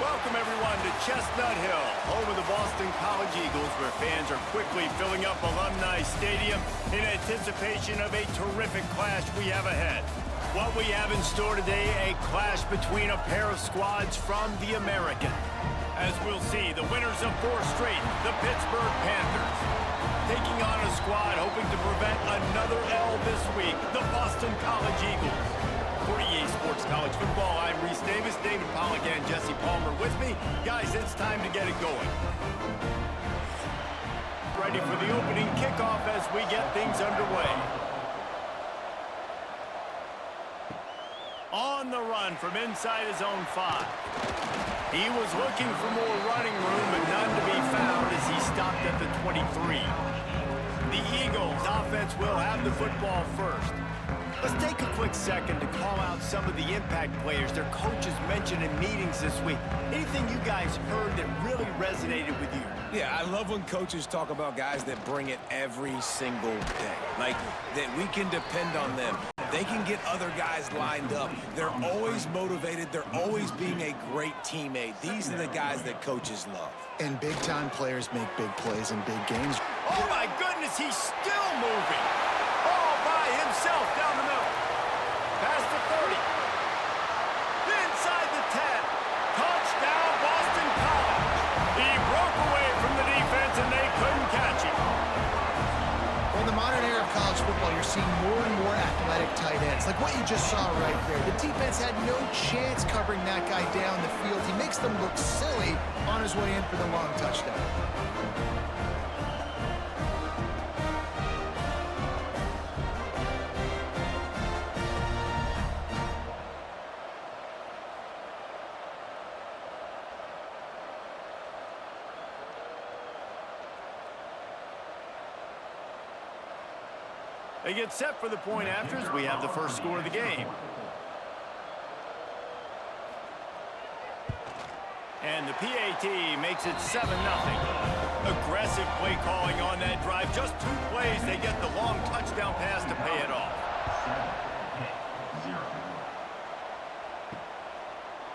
Welcome, everyone, to Chestnut Hill, home of the Boston College Eagles, where fans are quickly filling up Alumni Stadium in anticipation of a terrific clash we have ahead. What we have in store today, a clash between a pair of squads from the American. As we'll see, the winners of 4 straight, the Pittsburgh Panthers, taking on a squad hoping to prevent another L this week, the Boston College Eagles. For EA Sports College Football, I'm Reese Davis, David Pollack, and Jesse Palmer with me. Guys, it's time to get it going. Ready for the opening kickoff as we get things underway. On the run from inside his own 5. He was looking for more running room, but none to be found as he stopped at the 23. The Eagles offense will have the football first. Let's take a quick second to call out some of the impact players their coaches mentioned in meetings this week. Anything you guys heard that really resonated with you? Yeah, I love when coaches talk about guys that bring it every single day. Like, that we can depend on them. They can get other guys lined up. They're always motivated. They're always being a great teammate. These are the guys that coaches love. And big-time players make big plays in big games. Oh, my goodness, he's still moving. All by himself down the middle. Past the 30. Inside the 10. Touchdown, Boston College. He broke away from the defense, and they couldn't catch him. Well, in the modern era of college football, you're seeing more and more athletic tight ends, like what you just saw right there. The defense had no chance covering that guy down the field. He makes them look silly on his way in for the long touchdown. They get set for the point afters. We have the first score of the game. And the PAT makes it 7-0. Aggressive play calling on that drive. Just 2 plays, they get the long touchdown pass to pay it off.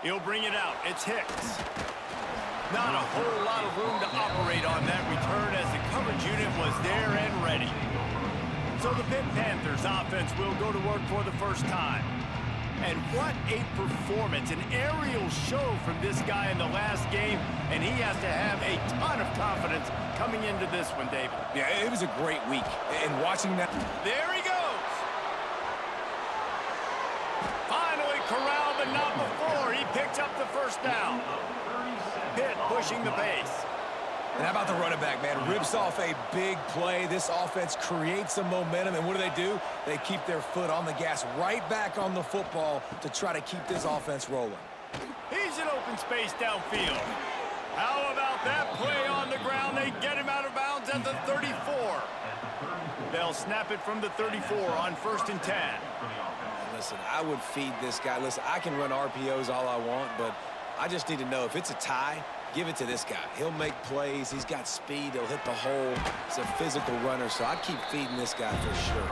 He'll bring it out. It's Hicks. Not a whole lot of room to operate on that return as the coverage unit was there and ready. So the Pitt Panthers offense will go to work for the first time. And what a performance, an aerial show from this guy in the last game, and he has to have a ton of confidence coming into this one, David. Yeah, it was a great week, and watching that... There he goes! Finally corralled, but not before. He picks up the first down. Pitt pushing the pace. And how about the running back, man? Rips off a big play. This offense creates some momentum, and what do? They keep their foot on the gas right back on the football to try to keep this offense rolling. He's in open space downfield. How about that play on the ground? They get him out of bounds at the 34. They'll snap it from the 34 on 1st and 10. Listen, I would feed this guy. Listen, I can run RPOs all I want, but I just need to know if it's a tie, give it to this guy. He'll make plays. He's got speed. He'll hit the hole. He's a physical runner, so I keep feeding this guy for sure.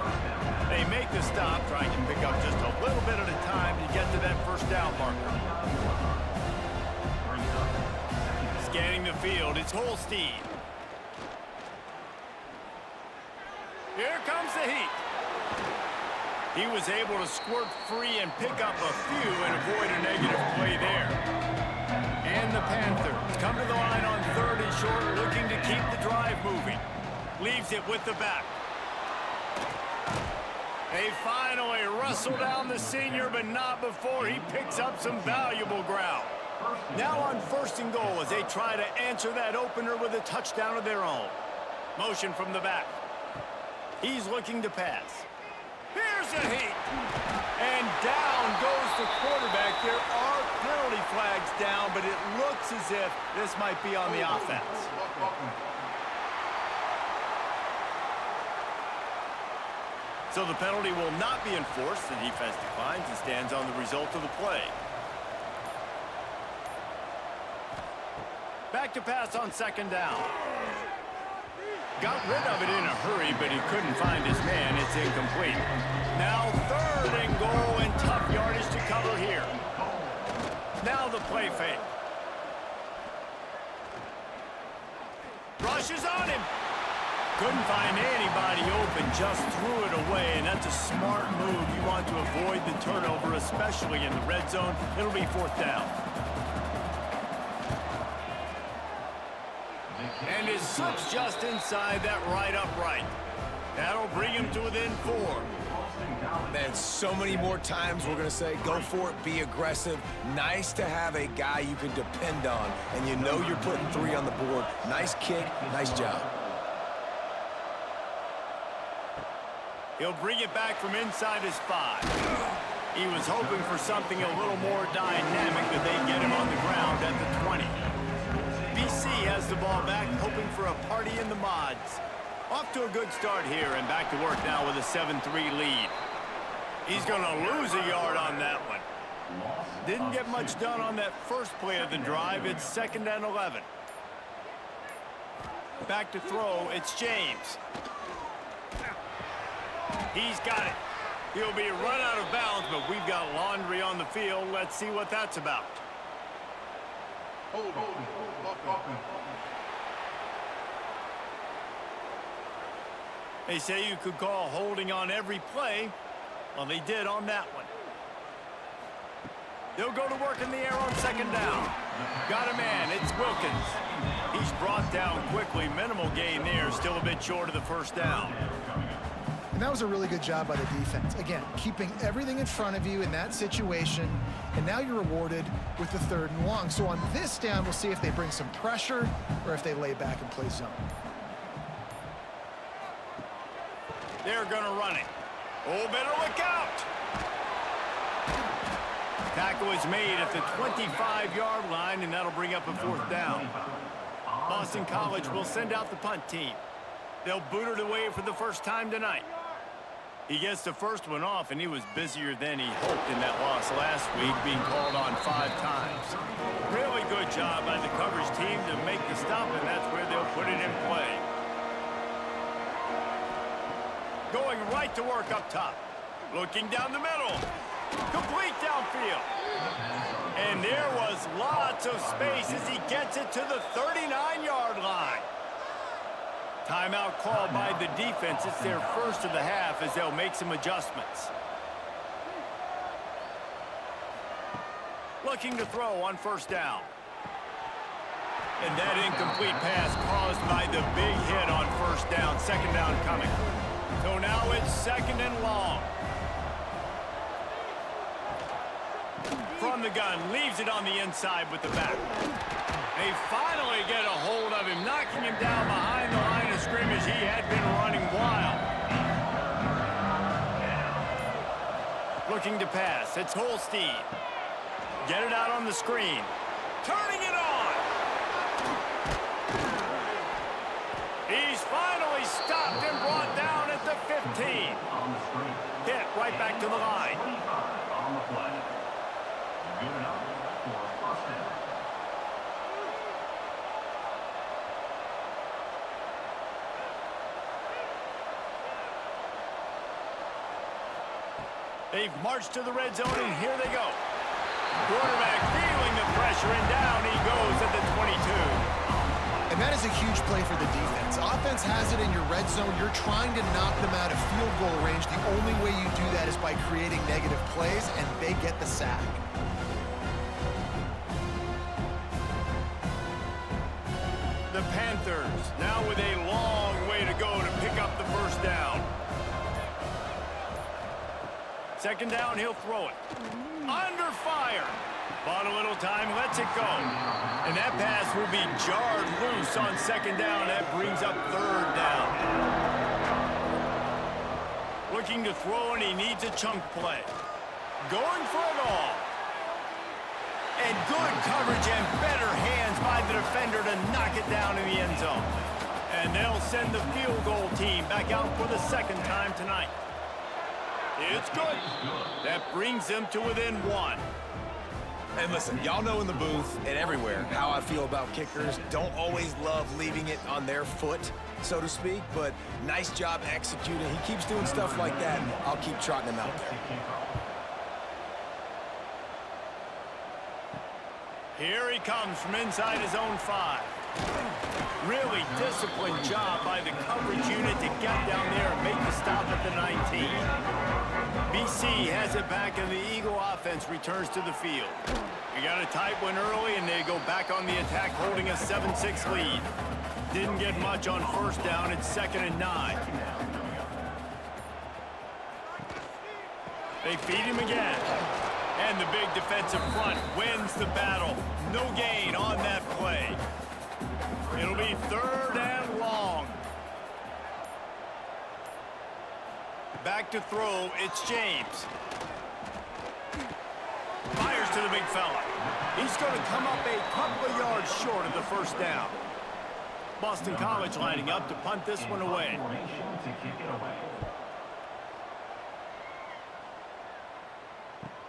They make the stop, trying to pick up just a little bit at a time to get to that first down marker. Scanning the field, it's Holstein. Here comes the heat. He was able to squirt free and pick up a few and avoid a negative play there. And the Panthers come to the line on 3rd and short, looking to keep the drive moving. Leaves it with the back. They finally wrestle down the senior, but not before he picks up some valuable ground. Now on 1st and goal as they try to answer that opener with a touchdown of their own. Motion from the back. He's looking to pass. Here's a heat. And down goes the quarterback. There are penalty flags down, but it looks as if this might be on the offense. So the penalty will not be enforced. The defense declines and stands on the result of the play. Back to pass on 2nd down. Got rid of it in a hurry, but he couldn't find his man. It's incomplete. Now 3rd and goal and tough yardage to cover here. Now the play fake. pushes on him. Couldn't find anybody open, just threw it away, and that's a smart move. You want to avoid the turnover, especially in the red zone. It'll be 4th down. And his slips just inside that right upright. That'll bring him to within 4. Man, so many more times we're going to say, go for it, be aggressive. Nice to have a guy you can depend on, and you know you're putting 3 on the board. Nice kick, nice job. He'll bring it back from inside his 5. He was hoping for something a little more dynamic, but they get him on the ground at the 20. BC has the ball back, hoping for a party in the mods. Off to a good start here, and back to work now with a 7-3 lead. He's going to lose a yard on that one. Didn't get much done on that first play of the drive. It's 2nd and 11. Back to throw, it's James. He's got it. He'll be run out of bounds, but we've got laundry on the field. Let's see what that's about. They say you could call holding on every play. Well, they did on that one. They'll go to work in the air on 2nd down. Got a man, it's Wilkins. He's brought down quickly. Minimal gain there, still a bit short of the 1st down. And that was a really good job by the defense. Again, keeping everything in front of you in that situation, and now you're rewarded with the 3rd and long. So on this down, we'll see if they bring some pressure or if they lay back and play zone. They're going to run it. Oh, better look out. Tackle is made at the 25-yard line, and that'll bring up a 4th down. Boston College will send out the punt team. They'll boot it away for the first time tonight. He gets the first one off, and he was busier than he hoped in that loss last week, being called on 5 times. Really good job by the coverage team to make the stop, and that's where they'll put it in play. Going right to work up top. Looking down the middle. Complete downfield. And there was lots of space as he gets it to the 39-yard line. Timeout called by the defense. It's their first of the half as they'll make some adjustments. Looking to throw on 1st down. And that incomplete pass caused by the big hit on 1st down. 2nd down coming. So now it's 2nd and long. From the gun, leaves it on the inside with the back. They finally get a hold of him, knocking him down behind the line of scrimmage. He had been running wild. Looking to pass, it's Holstein. Get it out on the screen. Turning it on. He's finally stopped and brought down at the 15. Hit right back to the line. They've marched to the red zone, and here they go. Quarterback feeling the pressure, and down he goes at the 22. And that is a huge play for the defense. Offense has it in your red zone. You're trying to knock them out of field goal range. The only way you do that is by creating negative plays, and they get the sack. The Panthers now with a long way to go to pick up the 1st down. 2nd down, he'll throw it. Under fire. Bought a little time, lets it go. And that pass will be jarred loose on 2nd down. That brings up 3rd down. Looking to throw, and he needs a chunk play. Going for it all. And good coverage and better hands by the defender to knock it down in the end zone. And they'll send the field goal team back out for the 2nd time tonight. It's good. That brings them to within 1. And listen, y'all know in the booth and everywhere how I feel about kickers. Don't always love leaving it on their foot, so to speak, but nice job executing. He keeps doing stuff like that, and I'll keep trotting him out there. Here he comes from inside his own 5. Really disciplined job by the coverage unit to get down there and make the stop at the 19. BC has it back, and the Eagle offense returns to the field. We got a tight one early, and they go back on the attack, holding a 7-6 lead. Didn't get much on first down. It's 2nd and 9. They feed him again. And the big defensive front wins the battle. No gain on that play. It'll be 3rd and long. Back to throw, it's James. Fires to the big fella. He's going to come up a couple of yards short of the first down. Boston College lining up to punt this one away.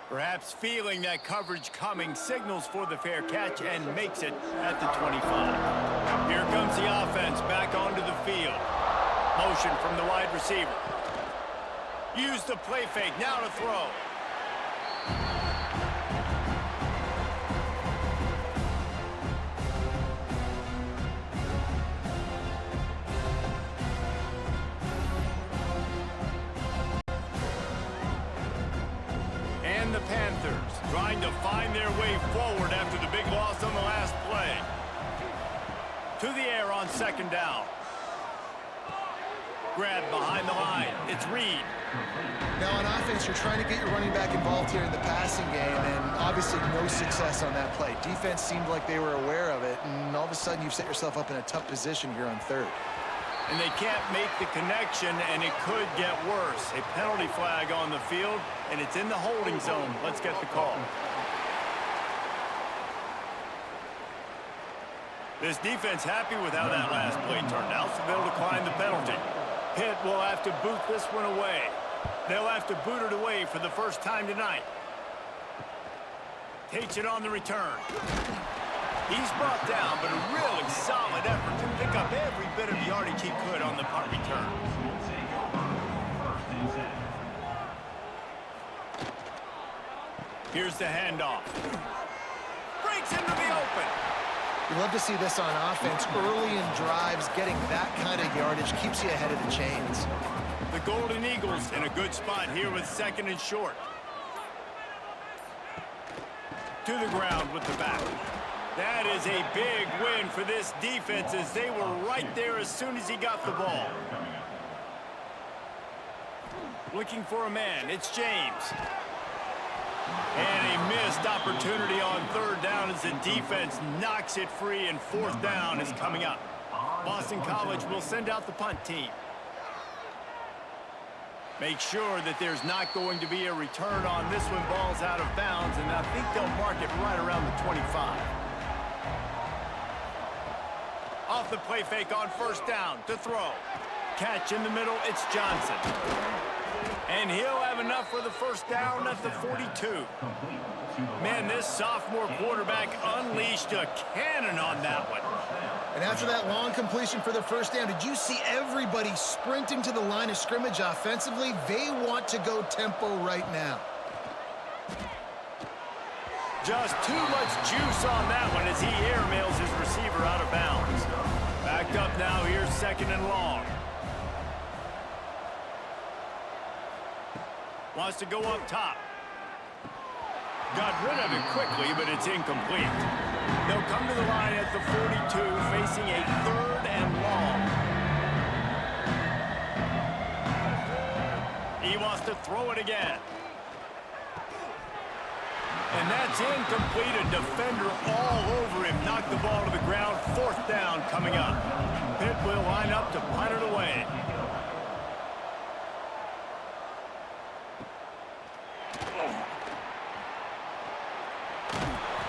Perhaps feeling that coverage coming, signals for the fair catch and makes it at the 25. Here comes the offense back onto the field. Motion from the wide receiver. Use the play fake, now to throw. And the Panthers trying to find their way forward after the big loss on the last play. To the air on 2nd down. Grab behind the line. It's Reed. Now on offense, you're trying to get your running back involved here in the passing game, and obviously no success on that play. Defense seemed like they were aware of it, and all of a sudden you've set yourself up in a tough position here on 3rd. And they can't make the connection, and it could get worse. A penalty flag on the field, and it's in the holding zone. Let's get the call. This defense happy with how that last play turned out, so they'll decline the penalty. Pitt will have to boot this one away. They'll have to boot it away for the first time tonight. Takes it on the return. He's brought down, but a really solid effort to pick up every bit of yardage he could on the punt return. Here's the handoff. Breaks into the open. You love to see this on offense. Early in drives, getting that kind of yardage keeps you ahead of the chains. The Golden Eagles in a good spot here with 2nd and short. To the ground with the back. That is a big win for this defense as they were right there as soon as he got the ball. Looking for a man, it's James. And a missed opportunity on 3rd down as the defense knocks it free, and 4th down is coming up. Boston College will send out the punt team. Make sure that there's not going to be a return on this one. Ball's out of bounds, and I think they'll mark it right around the 25. Off the play fake on 1st down to throw. Catch in the middle, it's Johnson. And he'll have enough for the 1st down at the 42. Man, this sophomore quarterback unleashed a cannon on that one. And after that long completion for the 1st down, did you see everybody sprinting to the line of scrimmage offensively? They want to go tempo right now. Just too much juice on that one as he airmails his receiver out of bounds. Backed up now, here's 2nd and long. Wants to go up top. Got rid of it quickly, but it's incomplete. They'll come to the line at the 42, facing a 3rd and long. He wants to throw it again. And that's incomplete. A defender all over him. Knocked the ball to the ground. 4th down coming up. Pitt will line up to punt it away.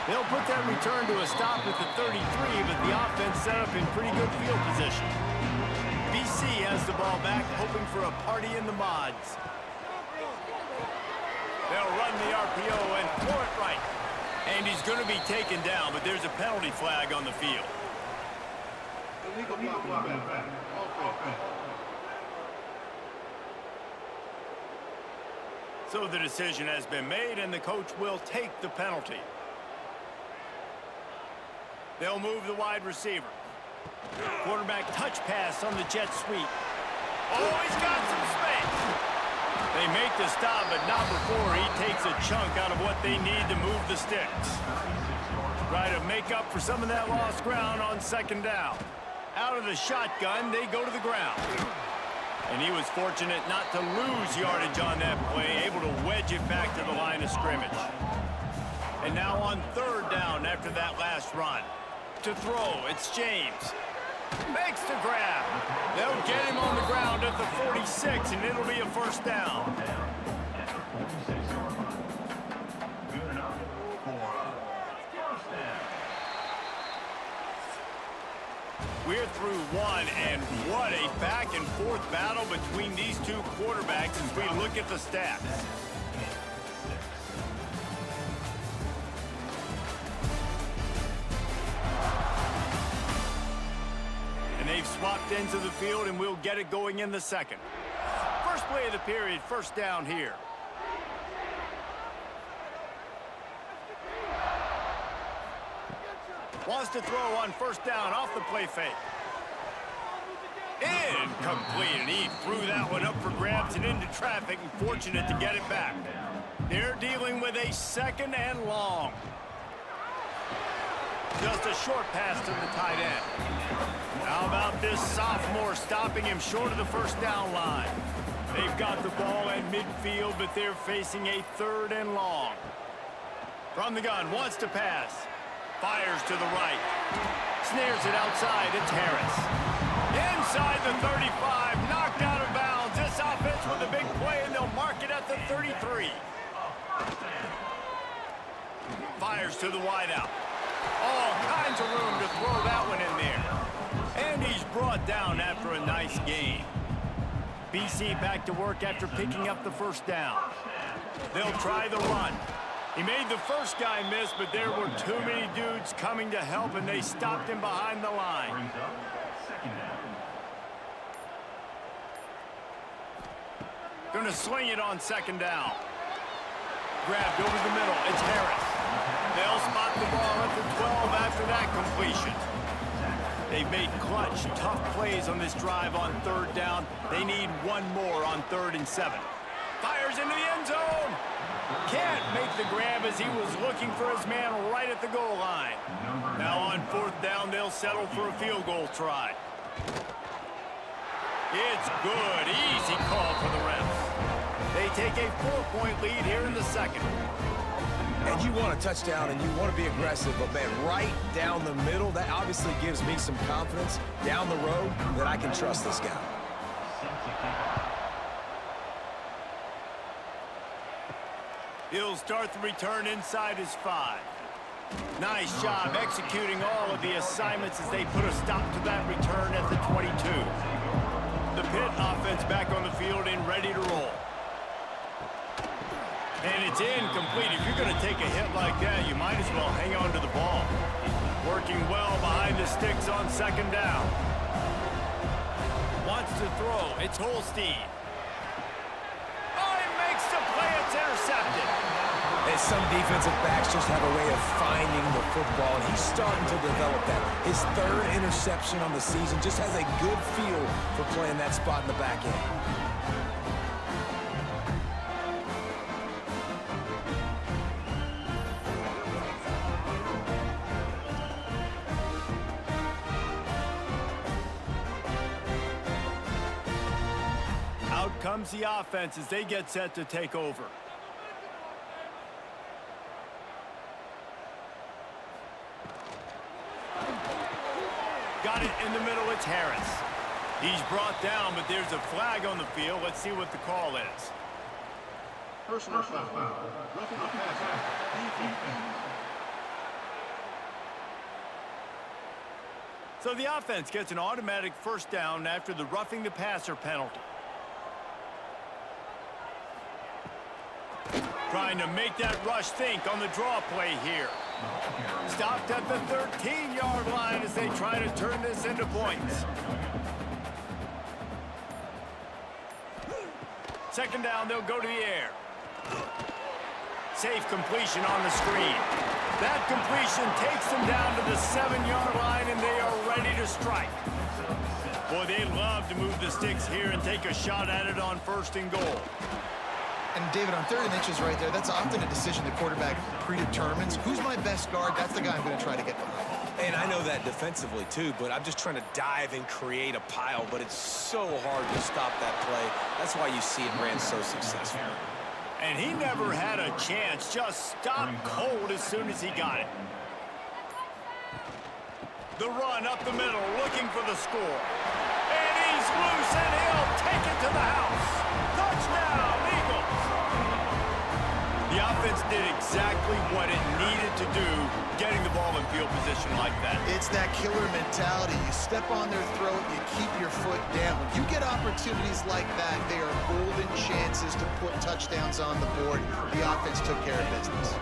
They'll put that return to a stop at the 33, but the offense set up in pretty good field position. BC has the ball back, hoping for a party in the mods. They'll run the RPO and throw it right. And he's going to be taken down, but there's a penalty flag on the field. So the decision has been made, and the coach will take the penalty. They'll move the wide receiver. Quarterback touch pass on the jet sweep. Oh, he's got some space. They make the stop, but not before he takes a chunk out of what they need to move the sticks. Try to make up for some of that lost ground on second down. Out of the shotgun, they go to the ground. And he was fortunate not to lose yardage on that play, able to wedge it back to the line of scrimmage. And now on third down after that last run. To throw, it's James. Makes the grab. They'll get him on the ground at the 46, and it'll be a first down. We're through one, and what a back-and-forth battle between these two quarterbacks as we look at the stats. And they've swapped ends of the field, and we'll get it going in the second. First play of the period, first down here. Wants to throw on first down off the play fake. Incomplete, and he threw that one up for grabs and into traffic, and fortunate to get it back. They're dealing with a second and long. Just a short pass to the tight end. How about this sophomore stopping him short of the first down line? They've got the ball at midfield, but they're facing a third and long. From the gun, wants to pass. Fires to the right. Snares it outside. It's Harris. Inside the 35. Knocked out of bounds. This offense with a big play, and they'll mark it at the 33. Fires to the wideout. All kinds of room to throw that one in there. And he's brought down after a nice gain. BC back to work after picking up the first down. They'll try the run. He made the first guy miss, but there were too many dudes coming to help, and they stopped him behind the line. Gonna sling it on second down. Grabbed over the middle. It's Harris. They'll spot the ball at the 12 after that completion. They've made clutch, tough plays on this drive on third down. They need one more on 3rd and 7. Fires into the end zone. Can't make the grab as he was looking for his man right at the goal line. Now on 4th down, they'll settle for a field goal try. It's good. Easy call for the refs. They take a 4-point lead here in the second. And you want a touchdown and you want to be aggressive, but man, right down the middle, that obviously gives me some confidence down the road that I can trust this guy. He'll start the return inside his 5. Nice job executing all of the assignments as they put a stop to that return at the 22. The Pitt offense back on the field and ready to roll. And it's incomplete. If you're going to take a hit like that, you might as well hang on to the ball. Working well behind the sticks on second down. Wants to throw. It's Holstein. Oh, he makes the play. It's intercepted. And some defensive backs just have a way of finding the football, and he's starting to develop that. His 3rd interception on the season, just has a good feel for playing that spot in the back end. Out comes the offense as they get set to take over. Got it in the middle, it's Harris. He's brought down, but there's a flag on the field. Let's see what the call is. Personal foul. Roughing the passer. So the offense gets an automatic first down after the roughing the passer penalty. Trying to make that rush think on the draw play here. Stopped at the 13-yard line as they try to turn this into points. Second down, they'll go to the air. Safe completion on the screen. That completion takes them down to the 7-yard line, and they are ready to to strike. Boy, they love to move the sticks here and take a shot at it on 1st and goal. And David, on 3rd and inches right there, that's often a decision the quarterback predetermines. Who's my best guard? That's the guy I'm going to try to get behind. And I know that defensively, too, but I'm just trying to dive and create a pile, but it's so hard to stop that play. That's why you see it ran so successful. And he never had a chance, just stopped cold as soon as he got it. The run up the middle, looking for the score. And he's loose, and he'll take it to the house. Touchdown, Eagles! The offense did exactly what it needed to do, getting the ball in field position like that. It's that killer mentality. You step on their throat, you keep your foot down. When you get opportunities like that, they are golden chances to put touchdowns on the board. The offense took care of business.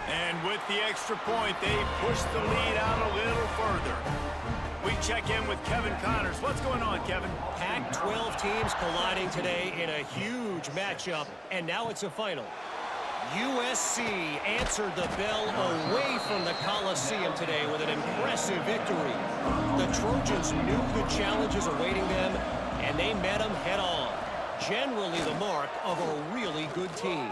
And with the extra point, they push the lead out a little further. We check in with Kevin Connors. What's going on, Kevin? Pac-12 teams colliding today in a huge matchup, and now it's a final. USC answered the bell away from the Coliseum today with an impressive victory. The Trojans knew the challenges awaiting them, and they met them head-on. Generally the mark of a really good team.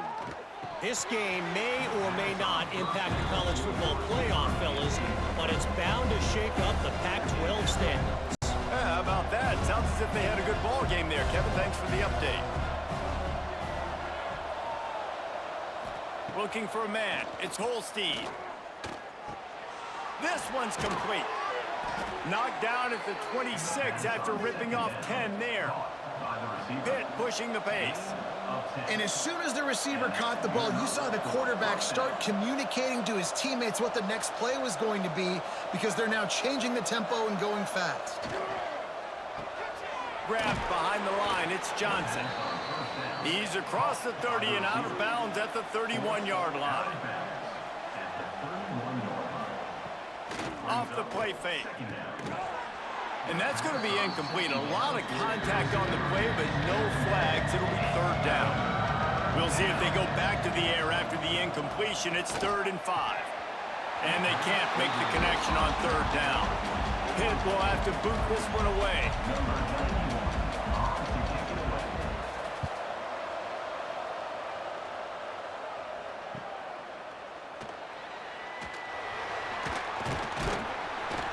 This game may or may not impact the college football playoff, fellas, but it's bound to shake up the Pac-12 standings. Yeah, how about that? Sounds as if they had a good ball game there. Kevin, thanks for the update. Looking for a man. It's Holstein. This one's complete. Knocked down at the 26 after ripping off 10 there. Pitt pushing the pace. And as soon as the receiver caught the ball, you saw the quarterback start communicating to his teammates what the next play was going to be, because they're now changing the tempo and going fast. Grabbed behind the line, it's Johnson. He's across the 30 and out of bounds at the 31-yard line. Off the play fake. And that's going to be incomplete. A lot of contact on the play, but no flags. It'll be 3rd down. We'll see if they go back to the air after the incompletion. It's 3rd and 5. And they can't make the connection on 3rd down. Pitt will have to boot this one away.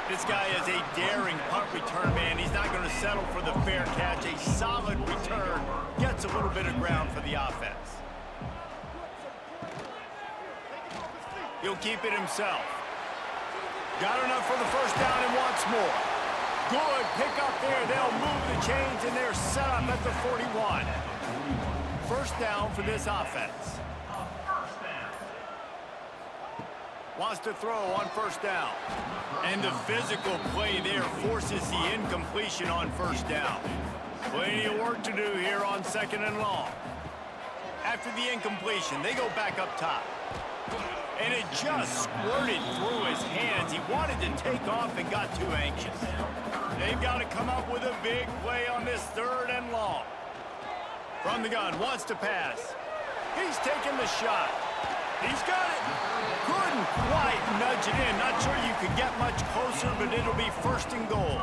This guy is a daring punt return man. He's not going to settle for the fair catch. A solid return gets a little bit of ground for the offense. He'll keep it himself. Got enough for the 1st down and wants more. Good pick up there. They'll move the chains, and they're set up at the 41. 1st down for this offense. Wants to throw on 1st down. And the physical play there forces the incompletion on 1st down. Plenty of work to do here on 2nd and long. After the incompletion, they go back up top. And it just squirted through his hands. He wanted to take off and got too anxious. They've got to come up with a big play on this 3rd and long. From the gun, wants to pass. He's taking the shot. He's got it. Couldn't quite nudge it in. Not sure you could get much closer, but it'll be 1st and goal.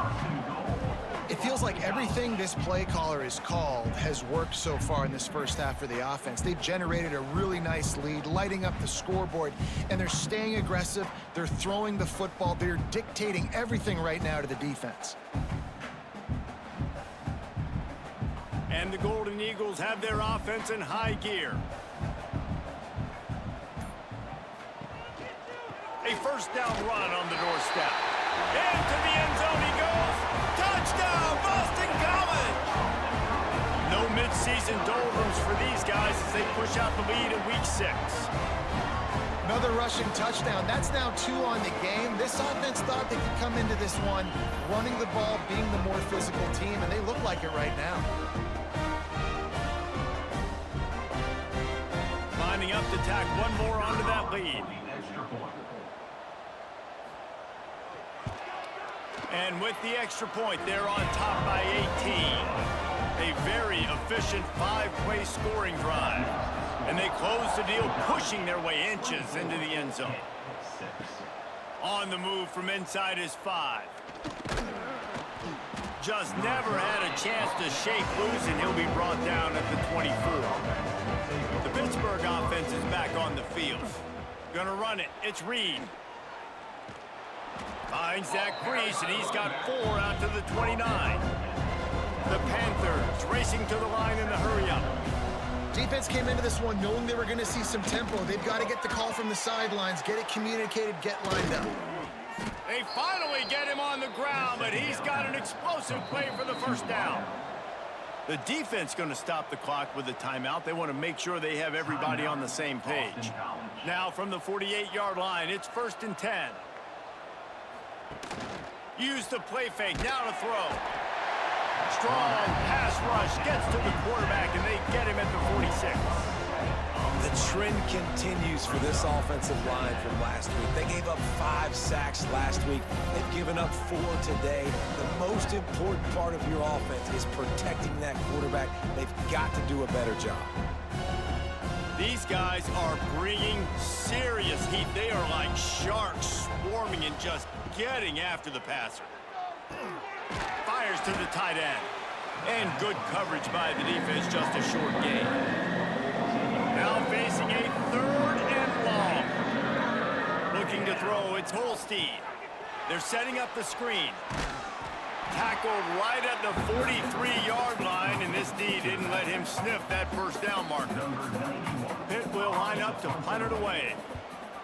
It feels like everything this play caller has called has worked so far in this 1st half for the offense. They've generated a really nice lead, lighting up the scoreboard, and they're staying aggressive. They're throwing the football. They're dictating everything right now to the defense. And the Golden Eagles have their offense in high gear. A 1st down run on the doorstep. Into the end zone he goes. Touchdown, Boston College! No mid-season doldrums for these guys as they push out the lead in week 6. Another rushing touchdown. That's now 2 on the game. This offense thought they could come into this one running the ball, being the more physical team, and they look like it right now. Lining up to tack one more onto that lead. And with the extra point, they're on top by 18. A very efficient 5-play scoring drive. And they close the deal, pushing their way inches into the end zone. On the move from inside his 5. Just never had a chance to shake loose, and he'll be brought down at the 24. The Pittsburgh offense is back on the field. Gonna run it. It's Reed. Finds that crease, and he's got 4 out to the 29. The Panthers racing to the line in the hurry-up. Defense came into this one knowing they were going to see some tempo. They've got to get the call from the sidelines, get it communicated, get lined up. They finally get him on the ground, but he's got an explosive play for the first down. The defense going to stop the clock with a timeout. They want to make sure they have everybody on the same page. Now from the 48-yard line, it's 1st and 10. Use the play fake, now to throw. Strong pass rush gets to the quarterback, and they get him at the 46. The trend continues for this offensive line from last week. They gave up 5 sacks last week. They've given up 4 today. The most important part of your offense is protecting that quarterback. They've got to do a better job. These guys are bringing serious heat. They are like sharks swarming and just getting after the passer. Fires to the tight end. And good coverage by the defense, just a short gain. Now facing a 3rd and long. Looking to throw, it's Holstein. They're setting up the screen. Tackled right at the 43-yard line, and this D didn't let him sniff that first down marker. Pitt will line up to punt it away.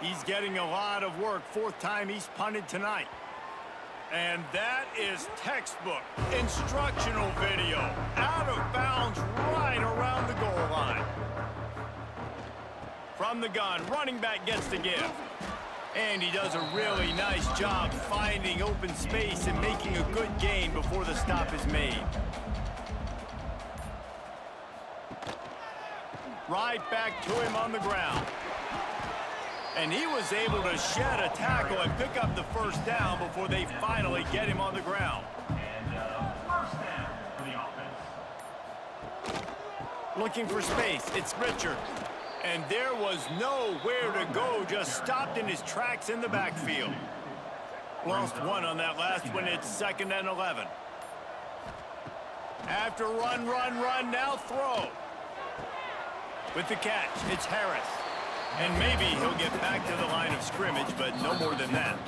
He's getting a lot of work. 4th time he's punted tonight. And that is textbook instructional video. Out of bounds right around the goal line. From the gun, running back gets the give. And he does a really nice job finding open space and making a good gain before the stop is made. Right back to him on the ground. And he was able to shed a tackle and pick up the first down before they finally get him on the ground. First down for the offense. Looking for space, it's Richard. And there was nowhere to go, just stopped in his tracks in the backfield. Lost 1 on that last one, it's 2nd and 11. After run, now throw. With the catch, it's Harris. And maybe he'll get back to the line of scrimmage, but no more than that.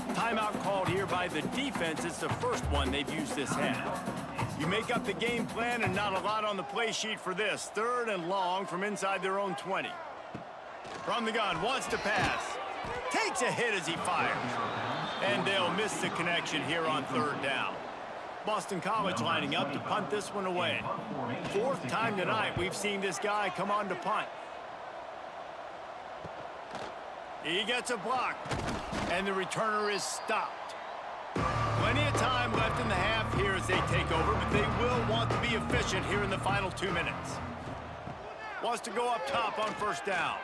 Timeout called here by the defense. It's the first one they've used this half. You make up the game plan, and not a lot on the play sheet for this. 3rd and long from inside their own 20. From the gun, wants to pass. Takes a hit as he fires. And they'll miss the connection here on 3rd down. Boston College lining up to punt this one away. 4th time tonight we've seen this guy come on to punt. He gets a block, and the returner is stopped. Plenty of time left in the half here as they take over, but they will want to be efficient here in the final 2 minutes. Wants to go up top on 1st down.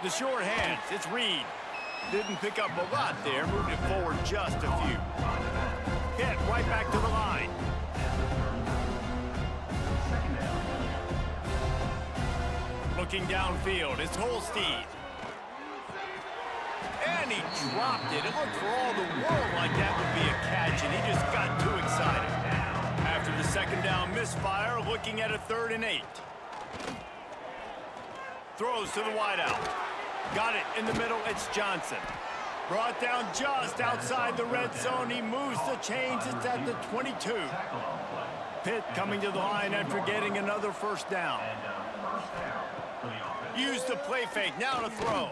The short hands, it's Reed. Didn't pick up a lot there, moved it forward just a few. Hit right back to the line. Looking downfield, it's Holstein. And he dropped it. It looked for all the world like that would be a catch, and he just got too excited. After the 2nd down misfire, looking at a 3rd and 8. Throws to the wideout. Got it in the middle, it's Johnson. Brought down just outside the red zone. He moves the chains, it's at the 22. Pitt coming to the line after getting another 1st down. Use the play fake, now to throw.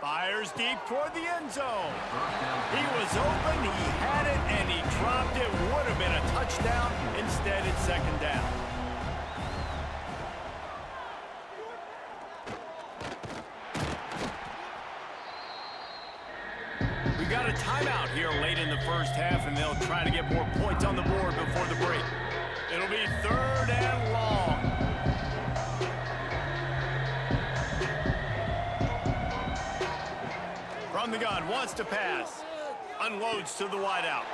Fires deep toward the end zone. He was open, he had it, and he dropped it. Would have been a touchdown. Instead, it's 2nd down. We got a timeout here late in the first half, and they'll try to get more points on the board before the break. It'll be 3rd and long. From the gun, wants to pass. Unloads to the wideout.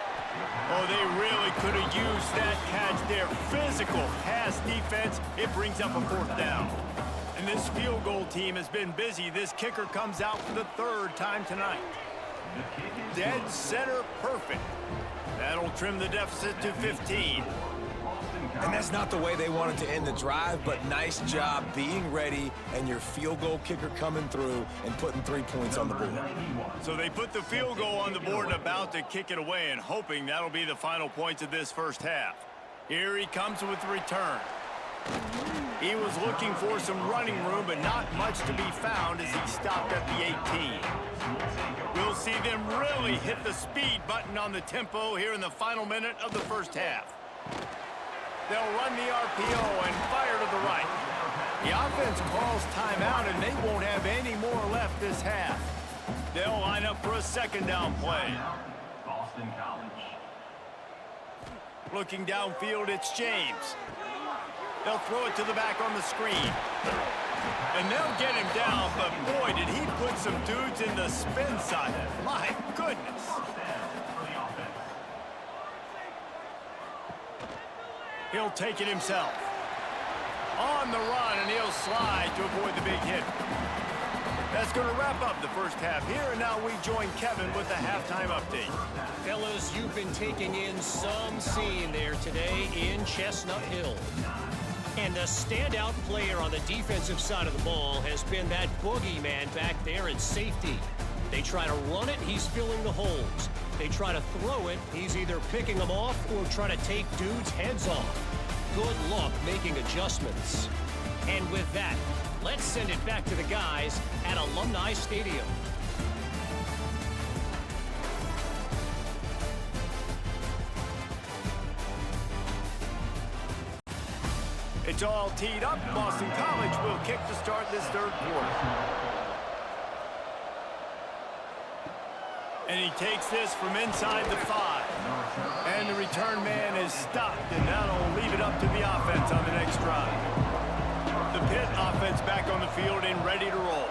Oh, they really could have used that catch there. Physical pass defense. It brings up a 4th down. And And this field goal team has been busy. This kicker comes out for the third time tonight. Dead center perfect. That'll trim the deficit to 15. And that's not the way they wanted to end the drive, but nice job being ready and your field goal kicker coming through and putting 3 points on the board. So they put the field goal on the board and about to kick it away, and hoping that'll be the final points of this first half. Here he comes with the return. He was looking for some running room, but not much to be found as he stopped at the 18. We'll see them really hit the speed button on the tempo here in the final minute of the first half. They'll run the RPO and fire to the right. The offense calls timeout, and they won't have any more left this half. They'll line up for a second down play. Boston College. Looking downfield, it's James. They'll throw it to the back on the screen. And they'll get him down, but boy, did he put some dudes in the spin side. My goodness. He'll take it himself. On the run, and he'll slide to avoid the big hit. That's going to wrap up the first half here, and now we join Kevin with the halftime update. Fellas, you've been taking in some scene there today in Chestnut Hill. And the standout player on the defensive side of the ball has been that boogeyman back there at safety. They try to run it, he's filling the holes. They try to throw it, he's either picking them off or trying to take dudes' heads off. Good luck making adjustments. And with that, let's send it back to the guys at Alumni Stadium. It's all teed up. Boston College will kick to start this third quarter. And he takes this from inside the 5. And the return man is stopped, and that'll leave it up to the offense on the next drive. The Pitt offense back on the field and ready to roll.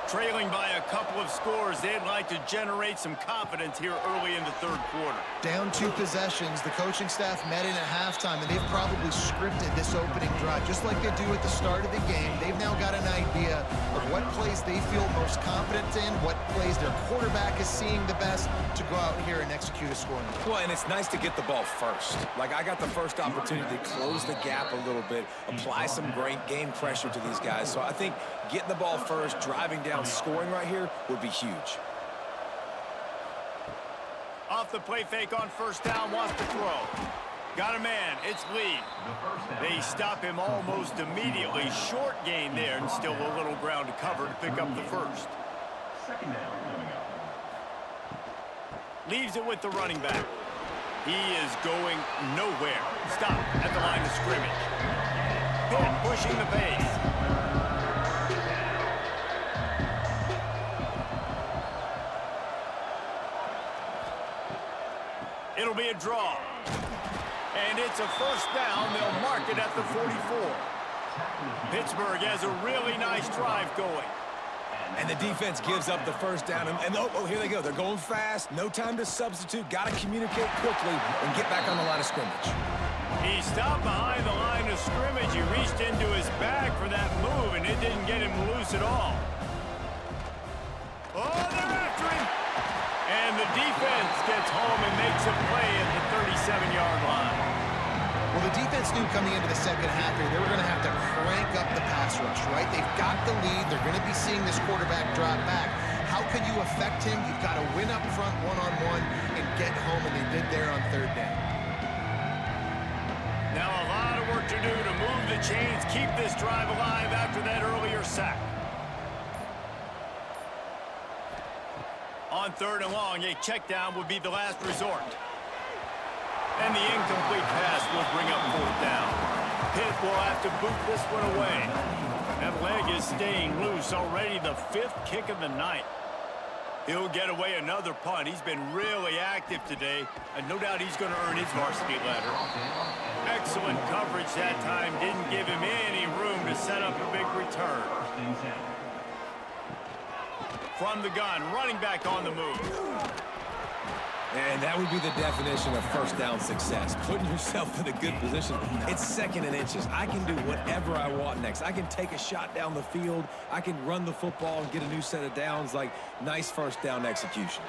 Trailing by a couple of scores, they'd like to generate some confidence here early in the third quarter. Down 2 possessions, the coaching staff met in at halftime, and they've probably scripted this opening drive. Just like they do at the start of the game, they've now got an idea of what plays they feel most confident in, what plays their quarterback is seeing the best to go out here and execute a scoring. Well, and it's nice to get the ball first. Like, I got the first opportunity to close the gap a little bit, apply some great game pressure to these guys. So I think getting the ball first, driving down, scoring right here would be huge. Off the play fake on first down, wants to throw. Got a man, it's Lee. They stop him almost immediately. Short gain there, and still a little ground to cover to pick up the first. Second down coming up. Leaves it with the running back. He is going nowhere. Stop at the line of scrimmage. Pitt pushing the pace. It'll be a draw. And it's a first down. They'll mark it at the 44. Pittsburgh has a really nice drive going. And the defense gives up the first down. And oh, here they go. They're going fast. No time to substitute. Got to communicate quickly and get back on the line of scrimmage. He stopped behind the line of scrimmage. He reached into his bag for that move, and it didn't get him loose at all. Oh, they're after him. And the defense gets home and makes a play at the 37-yard line. Well, the defense knew coming into the second half here, they were going to have to crank up the pass rush, right? They've got the lead. They're going to be seeing this quarterback drop back. How can you affect him? You've got to win up front one-on-one and get home, and they did there on third down. Now a lot of work to do to move the chains, keep this drive alive after that earlier sack. On third and long, a check down would be the last resort. And the incomplete pass will bring up fourth down. Pitt will have to boot this one away. That leg is staying loose already, the 5th kick of the night. He'll get away another punt. He's been really active today, and no doubt he's going to earn his varsity letter. Excellent coverage that time. Didn't give him any room to set up a big return. From the gun, running back on the move. And that would be the definition of first down success, putting yourself in a good position. It's second and inches. I can do whatever I want next. I can take a shot down the field. I can run the football and get a new set of downs. Like, nice first down execution.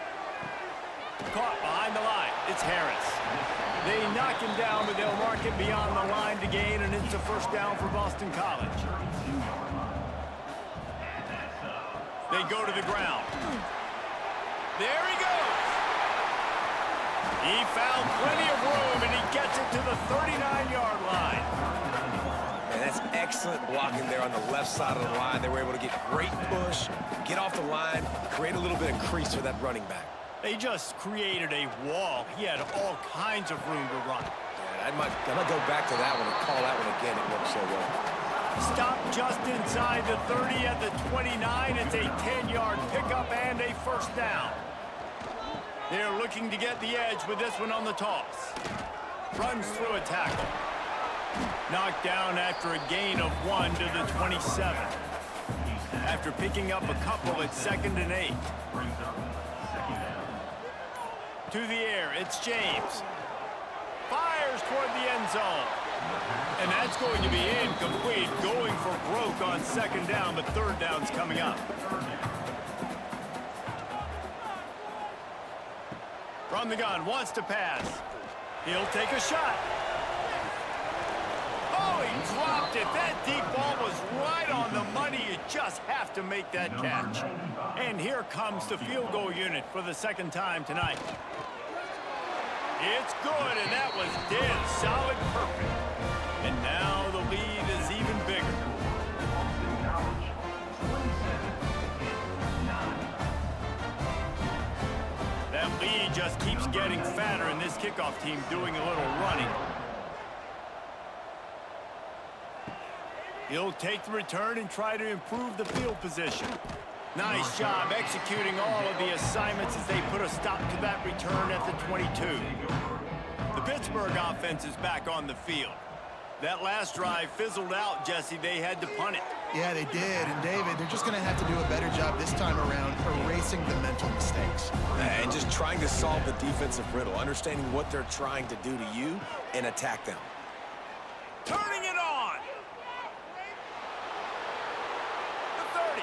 Caught behind the line. It's Harris. They knock him down, but they'll mark it beyond the line to gain, and it's a first down for Boston College. They go to the ground. There he goes. He found plenty of room, and he gets it to the 39-yard line. And that's excellent blocking there on the left side of the line. They were able to get great push, get off the line, create a little bit of crease for that running back. They just created a wall. He had all kinds of room to run. Yeah, I might go back to that one and call that one again. It worked so well. Stop just inside the 30 at the 29. It's a 10-yard pickup and a first down. They're looking to get the edge with this one on the toss. Runs through a tackle. Knocked down after a gain of 1 to the 27. After picking up a couple at 2nd and 8. To the air, it's James. Fires toward the end zone. And that's going to be incomplete. Going for broke on 2nd down, but 3rd down's coming up. From the gun, wants to pass. He'll take a shot. Oh, he dropped it. That deep ball was right on the money. You just have to make that catch. And here comes the field goal unit for the 2nd time tonight. It's good, and that was dead solid perfect. And now the lead is even bigger. That lead just keeps getting fatter, and this kickoff team doing a little running. He'll take the return and try to improve the field position. Nice job executing all of the assignments as they put a stop to that return at the 22. The Pittsburgh offense is back on the field. That last drive fizzled out, Jesse. They had to punt it. Yeah, they did. And, David, they're just going to have to do a better job this time around erasing the mental mistakes. And just trying to solve the defensive riddle, understanding what they're trying to do to you and attack them. Turning it on. The 30.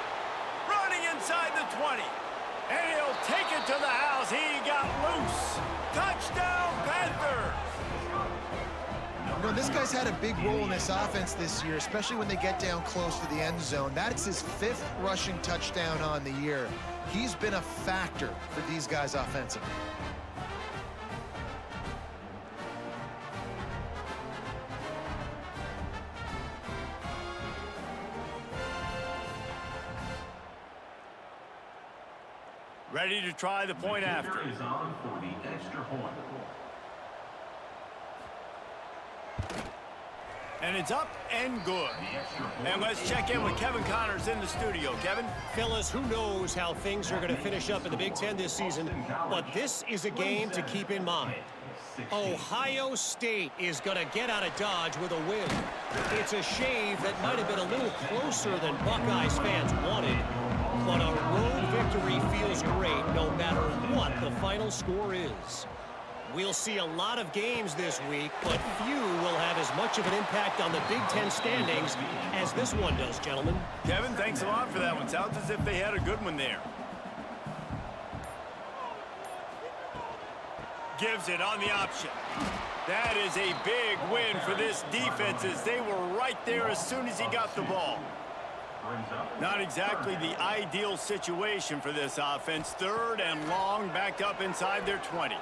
Running inside the 20. And he'll take it to the house. He got loose. Touchdown, Panthers. You know, this guy's had a big role in this offense this year, especially when they get down close to the end zone. That's his 5th rushing touchdown on the year. He's been a factor for these guys offensively. Ready to try the point after. Is on for the extra point. And it's up and good. And let's check in with Kevin Connors in the studio. Kevin? Fellas, who knows how things are going to finish up in the Big Ten this season, but this is a game to keep in mind. Ohio State is going to get out of Dodge with a win. It's a shave that might have been a little closer than Buckeyes fans wanted, but a road victory feels great no matter what the final score is. We'll see a lot of games this week, but few will have as much of an impact on the Big Ten standings as this one does, gentlemen. Kevin, thanks a lot for that one. Sounds as if they had a good one there. Gives it on the option. That is a big win for this defense as they were right there as soon as he got the ball. Not exactly the ideal situation for this offense. 3rd and long, backed up inside their 20.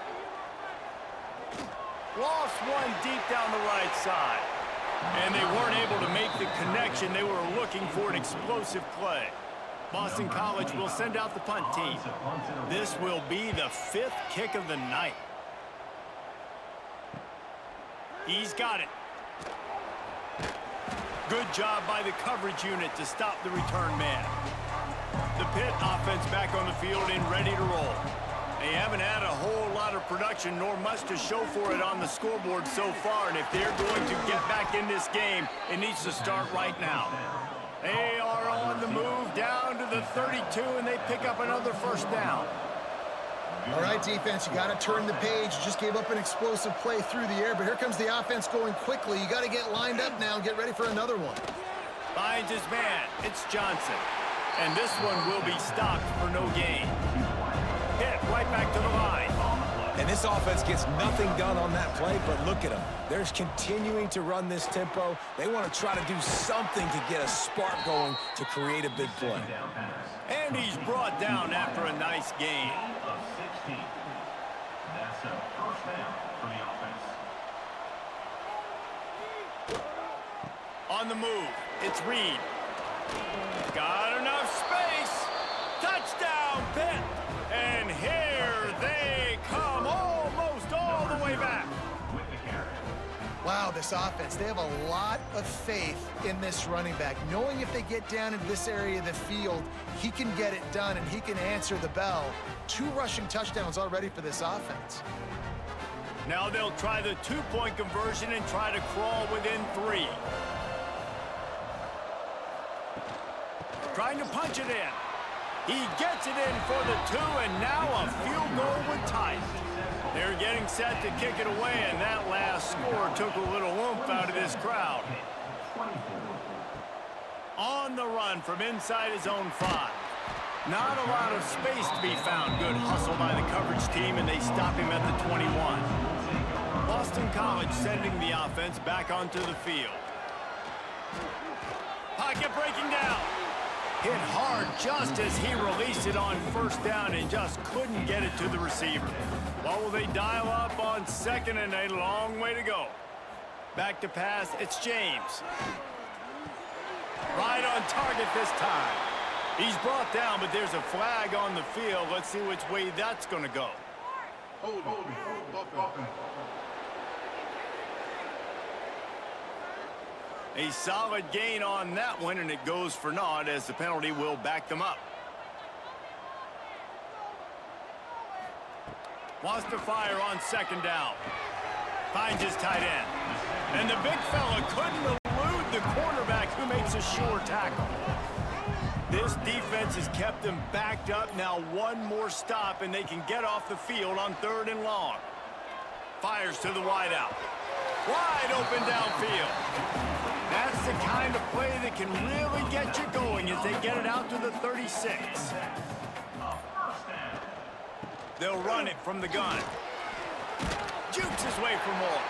Lost one deep down the right side. And they weren't able to make the connection. They were looking for an explosive play. Boston College will send out the punt team. This will be the 5th kick of the night. He's got it. Good job by the coverage unit to stop the return man. The Pitt offense back on the field and ready to roll. They haven't had a whole lot of production nor much to show for it on the scoreboard so far, and if they're going to get back in this game, it needs to start right now. They are on the move down to the 32, and they pick up another first down. All right, defense, you got to turn the page. You just gave up an explosive play through the air, but here comes the offense going quickly. You got to get lined up now and get ready for another one. Finds his man. It's Johnson. And this one will be stopped for no gain. Hit right back to the line. And this offense gets nothing done on that play, but look at them. They're continuing to run this tempo. They want to try to do something to get a spark going to create a big play. And he's brought down after a nice gain. Of 16. That's a first down for the offense. On the move, it's Reed. Got enough space. Touchdown, Pitt. And here they come, almost all the way back. Wow, this offense, they have a lot of faith in this running back, knowing if they get down into this area of the field, he can get it done and he can answer the bell. 2 rushing touchdowns already for this offense. Now they'll try the 2-point conversion and try to crawl within 3. Trying to punch it in. He gets it in for the 2, and now a field goal would tie it. They're getting set to kick it away, and that last score took a little oomph out of this crowd. On the run from inside his own 5. Not a lot of space to be found. Good hustle by the coverage team, and they stop him at the 21. Boston College sending the offense back onto the field. Pocket breaking down. Hit hard just as he released it on first down and just couldn't get it to the receiver. What will they dial up on 2nd and a long way to go? Back to pass, it's James. Right on target this time. He's brought down, but there's a flag on the field. Let's see which way that's going to go. Hold. A solid gain on that one, and it goes for naught as the penalty will back them up. Wants to fire on 2nd down. Finds his tight end. And the big fella couldn't elude the cornerback who makes a sure tackle. This defense has kept them backed up. Now one more stop, and they can get off the field on 3rd and long. Fires to the wideout. Wide open downfield. That's the kind of play that can really get you going as they get it out to the 36. They'll run it from the gun. Jukes his way for more.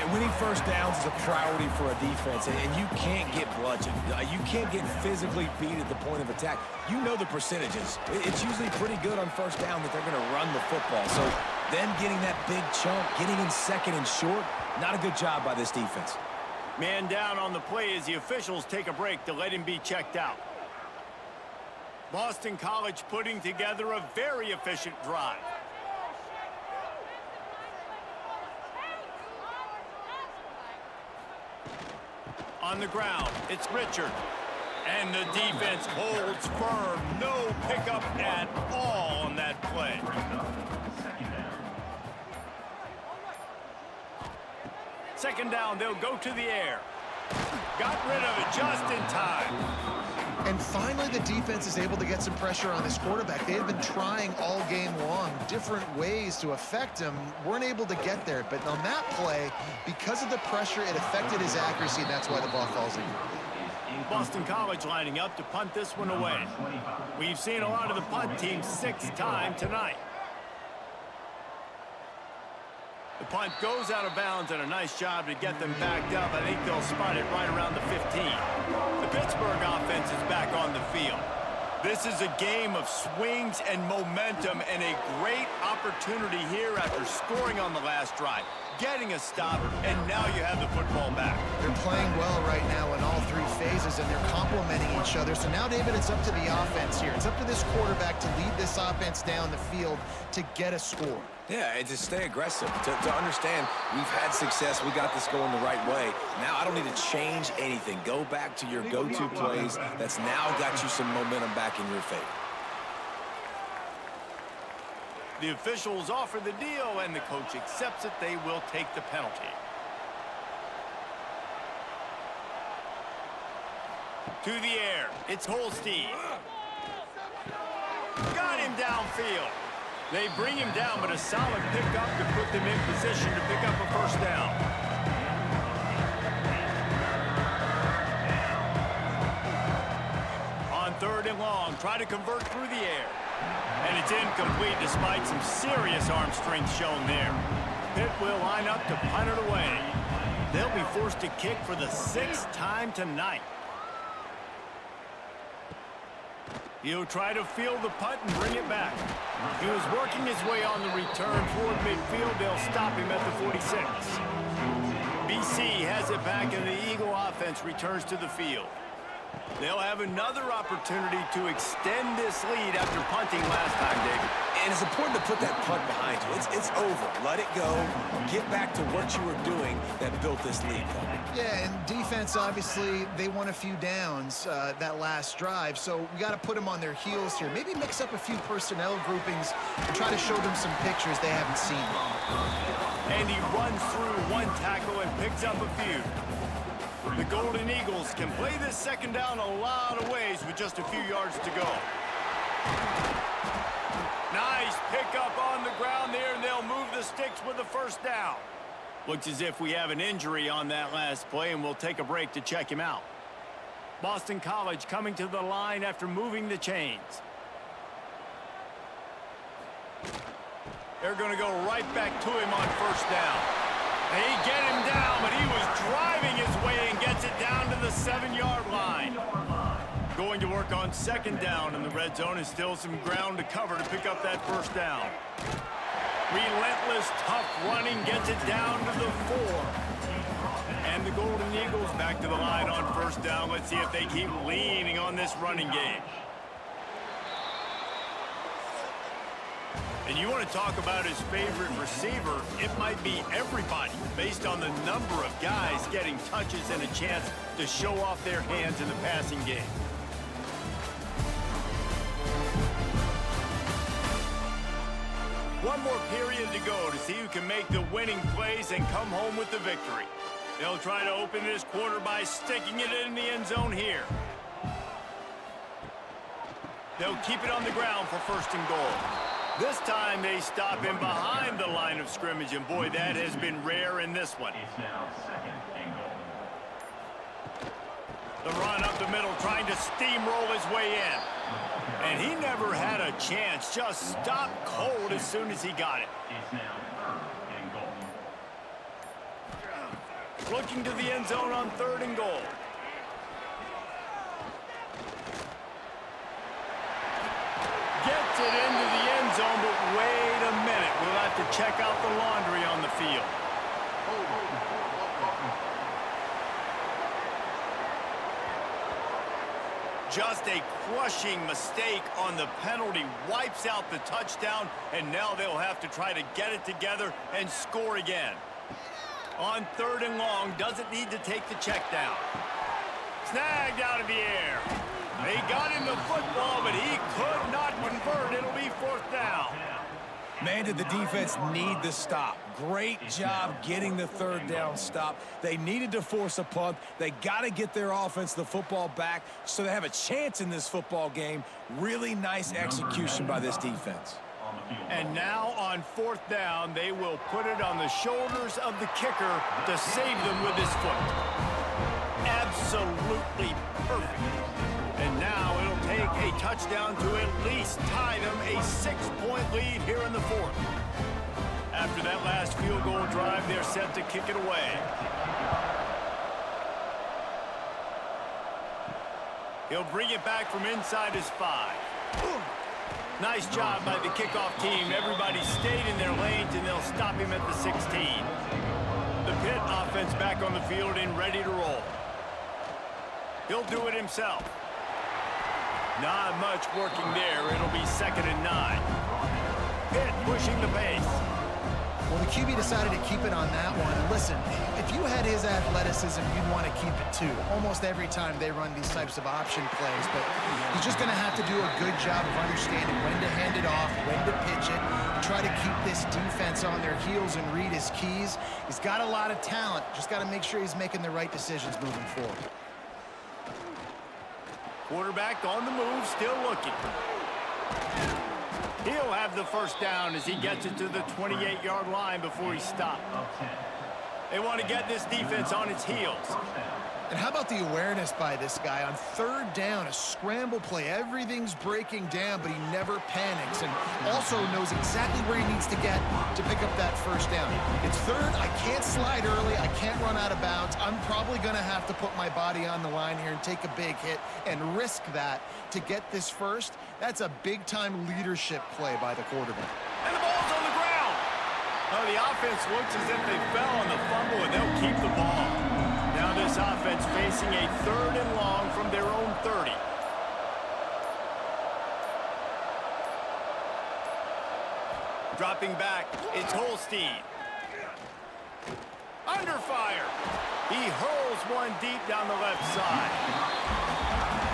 And winning first downs is a priority for a defense, and you can't get bludgeoned. You can't get physically beat at the point of attack. You know the percentages. It's usually pretty good on first down that they're going to run the football. So them getting that big chunk, getting in 2nd and short, not a good job by this defense. Man down on the play as the officials take a break to let him be checked out. Boston College putting together a very efficient drive. On the ground, it's Richard. And the defense holds firm. No pickup at all on that play. Second down, they'll go to the air. Got rid of it just in time. And finally, the defense is able to get some pressure on this quarterback. They had been trying all game long different ways to affect him. Weren't able to get there. But on that play, because of the pressure, it affected his accuracy, and that's why the ball falls in. Boston College lining up to punt this one away. We've seen a lot of the punt teams 6 times tonight. The punt goes out of bounds, and a nice job to get them backed up. I think they'll spot it right around the 15. The Pittsburgh offense is back on the field. This is a game of swings and momentum, and a great opportunity here after scoring on the last drive, getting a stop, and now you have the football back. They're playing well right now in all 3 phases, and they're complementing each other. So now, David, it's up to the offense here. It's up to this quarterback to lead this offense down the field to get a score. Yeah, and to stay aggressive, to understand we've had success, we got this going the right way. Now I don't need to change anything. Go back to your go-to plays. That's now got you some momentum back in your favor. The officials offer the deal, and the coach accepts it. They will take the penalty. To the air, it's Holstein. Got him downfield. They bring him down, but a solid pickup to put them in position to pick up a first down. On 3rd and long, try to convert through the air. And it's incomplete despite some serious arm strength shown there. Pitt will line up to punt it away. They'll be forced to kick for the 6th time tonight. He'll try to field the punt and bring it back. He was working his way on the return toward midfield. They'll stop him at the 46. BC has it back, and the Eagle offense returns to the field. They'll have another opportunity to extend this lead after punting last time, David. And it's important to put that punt behind you. It's over. Let it go. Get back to what you were doing that built this lead. Yeah, and defense, obviously, they won a few downs that last drive, so we got to put them on their heels here. Maybe mix up a few personnel groupings and try to show them some pictures they haven't seen. And he runs through one tackle and picks up a few. The Golden Eagles can play this second down a lot of ways with just a few yards to go. Nice pickup on the ground there, and they'll move the sticks with the first down. Looks as if we have an injury on that last play, and we'll take a break to check him out. Boston College coming to the line after moving the chains. They're going to go right back to him on first down. They get him down, but he was driving his way and gets it down to the 7-yard line. Going to work on second down in the red zone, and still some ground to cover to pick up that first down. Relentless, tough running gets it down to the 4. And the Golden Eagles back to the line on first down. Let's see if they keep leaning on this running game. And you want to talk about his favorite receiver, it might be everybody based on the number of guys getting touches and a chance to show off their hands in the passing game. One more period to go to see who can make the winning plays and come home with the victory. They'll try to open this quarter by sticking it in the end zone here. They'll keep it on the ground for first and goal. This time they stop him behind the line of scrimmage, and boy, that has been rare in this one. It's now 2nd and goal. The run up the middle, trying to steamroll his way in. And he never had a chance, just stopped cold as soon as he got it. It's now 3rd and goal. Looking to the end zone on 3rd and goal. Gets it into the end zone, but wait a minute. We'll have to check out the laundry on the field. Just a crushing mistake on the penalty wipes out the touchdown, and now they'll have to try to get it together and score again. On 3rd and long, doesn't need to take the check down. Snagged out of the air. They got him the football, but he could not convert. It'll be 4th down. Man, did the defense need the stop. Great job getting the 3rd down stop. They needed to force a punt. They got to get their offense the football back so they have a chance in this football game. Really nice execution by this defense. And now on 4th down, they will put it on the shoulders of the kicker to save them with his foot. Absolutely perfect. And now it'll take a touchdown to at least tie them a 6-point lead here in the 4th. After that last field goal drive, they're set to kick it away. He'll bring it back from inside his 5. Nice job by the kickoff team. Everybody stayed in their lanes, and they'll stop him at the 16. The Pitt offense back on the field and ready to roll. He'll do it himself. Not much working there. It'll be 2nd and 9. Pitt pushing the pace. Well, the QB decided to keep it on that one. And listen, if you had his athleticism, you'd want to keep it too. Almost every time they run these types of option plays. But he's just going to have to do a good job of understanding when to hand it off, when to pitch it, try to keep this defense on their heels and read his keys. He's got a lot of talent. Just got to make sure he's making the right decisions moving forward. Quarterback on the move, still looking. He'll He'll have the first down as he gets it to the 28-yard line before he stopped. They want to get this defense on its heels. And how about the awareness by this guy on third down, a scramble play. Everything's breaking down, but he never panics and also knows exactly where he needs to get to pick up that first down. It's third. I can't slide early. I can't run out of bounds. I'm probably going to have to put my body on the line here and take a big hit and risk that to get this first. That's a big-time leadership play by the quarterback. And the ball's on the ground. Oh, the offense looks as if they fell on the fumble, and they'll keep the ball. Now this offense facing a 3rd and long from their own 30. Dropping back, it's Holstein. Under fire. He hurls one deep down the left side.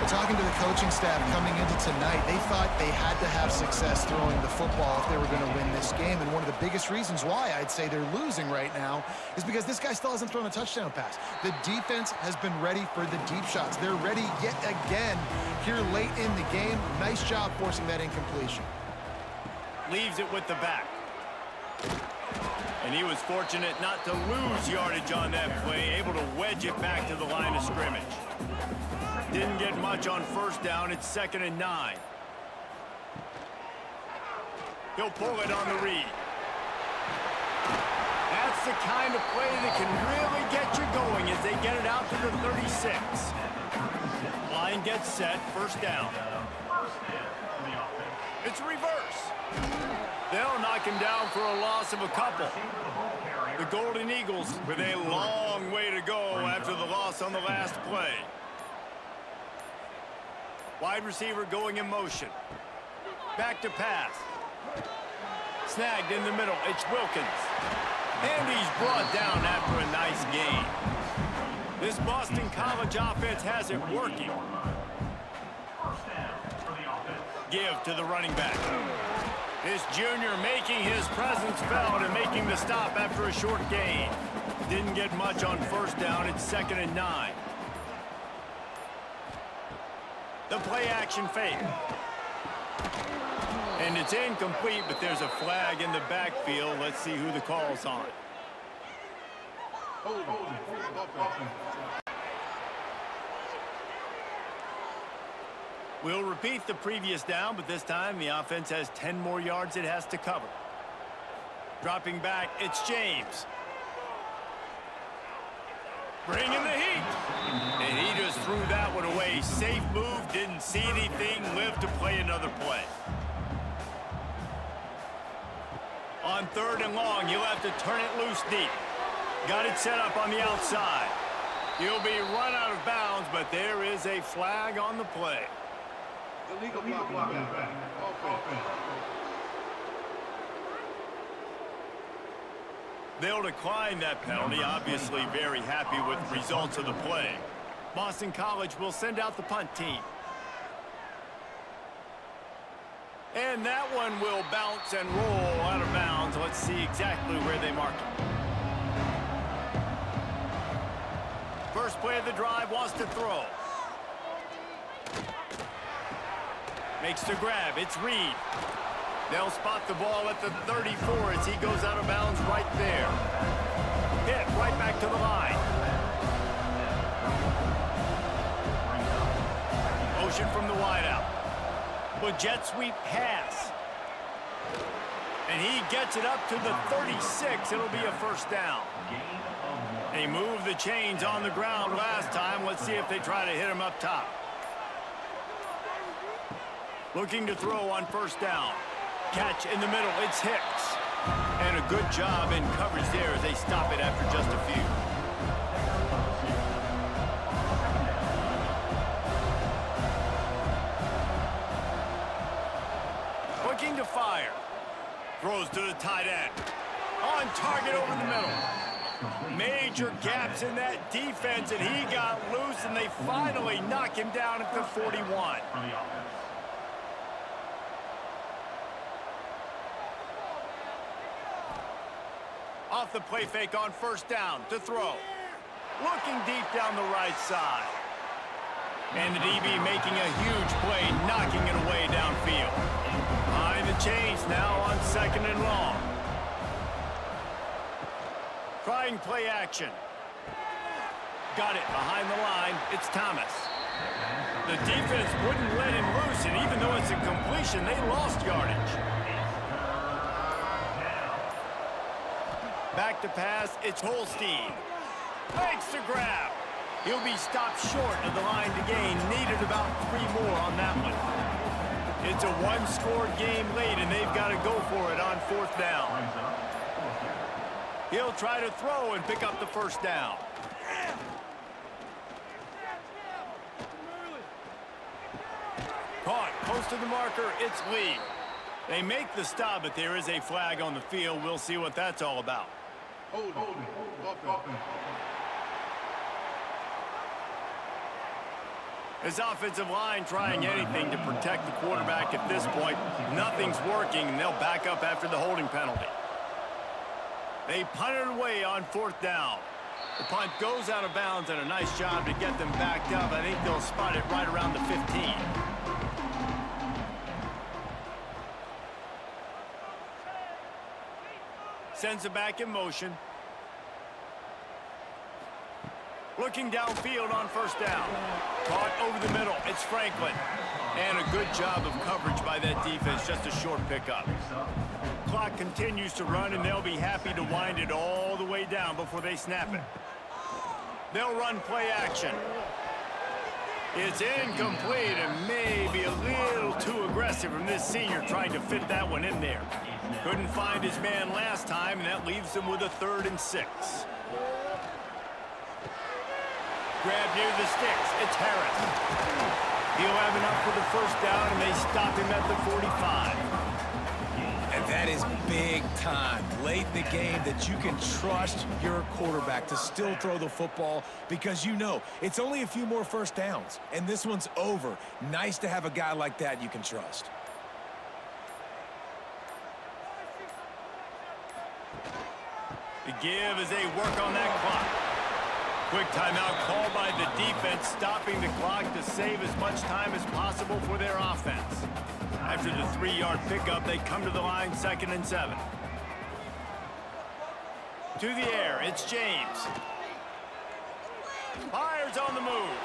Talking to the coaching staff coming into tonight, they thought they had to have success throwing the football if they were going to win this game. And one of the biggest reasons why I'd say they're losing right now is because this guy still hasn't thrown a touchdown pass. The defense has been ready for the deep shots. They're ready yet again here late in the game. Nice job forcing that incompletion. Leaves it with the back. And he was fortunate not to lose yardage on that play, able to wedge it back to the line of scrimmage. Didn't get much on first down. It's 2nd and 9. He'll pull it on the read. That's the kind of play that can really get you going as they get it out to the 36. Line gets set. First down. It's reverse. They'll knock him down for a loss of a couple. The Golden Eagles with a long way to go after the loss on the last play. Wide receiver going in motion. Back to pass. Snagged in the middle. It's Wilkins. And he's brought down after a nice gain. This Boston College offense has it working. Give to the running back. This junior making his presence felt and making the stop after a short gain. Didn't get much on first down. It's 2nd and 9. The play action fake. And it's incomplete, but there's a flag in the backfield. Let's see who the call's on. We'll repeat the previous down, but this time the offense has 10 more yards it has to cover. Dropping back, it's James. Bringing the heat. And he just threw that one away. Safe move, didn't see anything, lived to play another play. On 3rd and long, he'll have to turn it loose deep. Got it set up on the outside. He'll be run out of bounds, but there is a flag on the play. Illegal blocking back. They'll decline that penalty, obviously very happy with the results of the play. Boston College will send out the punt team. And that one will bounce and roll out of bounds. Let's see exactly where they mark it. First play of the drive, wants to throw. Makes the grab, it's Reed. They'll spot the ball at the 34 as he goes out of bounds right there. Hit right back to the line. Motion from the wideout. Well, jet sweep pass. And he gets it up to the 36. It'll be a first down. They moved the chains on the ground last time. Let's see if they try to hit him up top. Looking to throw on first down. Catch in the middle, it's Hicks. And a good job in coverage there as they stop it after just a few. Looking to fire. Throws to the tight end. On target over the middle. Major gaps in that defense, and he got loose, and they finally knock him down at the 41. Off the play fake on first down to throw. Looking deep down the right side. And the DB making a huge play, knocking it away downfield. Behind the the chains now on 2nd and long. Trying play action. Got it behind the line. It's Thomas. The defense wouldn't let him loose, and even though it's a completion, they lost yardage. Back to pass. It's Holstein. Makes the grab. He'll be stopped short of the line to gain. Needed about 3 more on that one. It's a one-score game late, and they've got to go for it on 4th down. He'll try to throw and pick up the 1st down. Caught close to the marker. It's Lee. They make the stop, but there is a flag on the field. We'll see what that's all about. Hold it. This offensive line trying anything to protect the quarterback at this point. Nothing's working, and they'll back up after the holding penalty. They punt it away on 4th down. The punt goes out of bounds, and a nice job to get them backed up. I think they'll spot it right around the 15. Sends it back in motion. Looking downfield on 1st down. Caught over the middle. It's Franklin. And a good job of coverage by that defense. Just a short pickup. Clock continues to run, and they'll be happy to wind it all the way down before they snap it. They'll run play action. It's incomplete and maybe a little too aggressive from this senior trying to fit that one in there. Couldn't find his man last time, and that leaves him with a 3rd and 6. Grab near the sticks. It's Harris. He'll have enough for the 1st down, and they stop him at the 45. And that is big time late in the game that you can trust your quarterback to still throw the football because you know it's only a few more 1st downs, and this one's over. Nice to have a guy like that you can trust. The give as they work on that clock. Quick timeout called by the defense, stopping the clock to save as much time as possible for their offense. After the 3-yard pickup, they come to the line 2nd and 7. To the air, it's James. Fires on the move.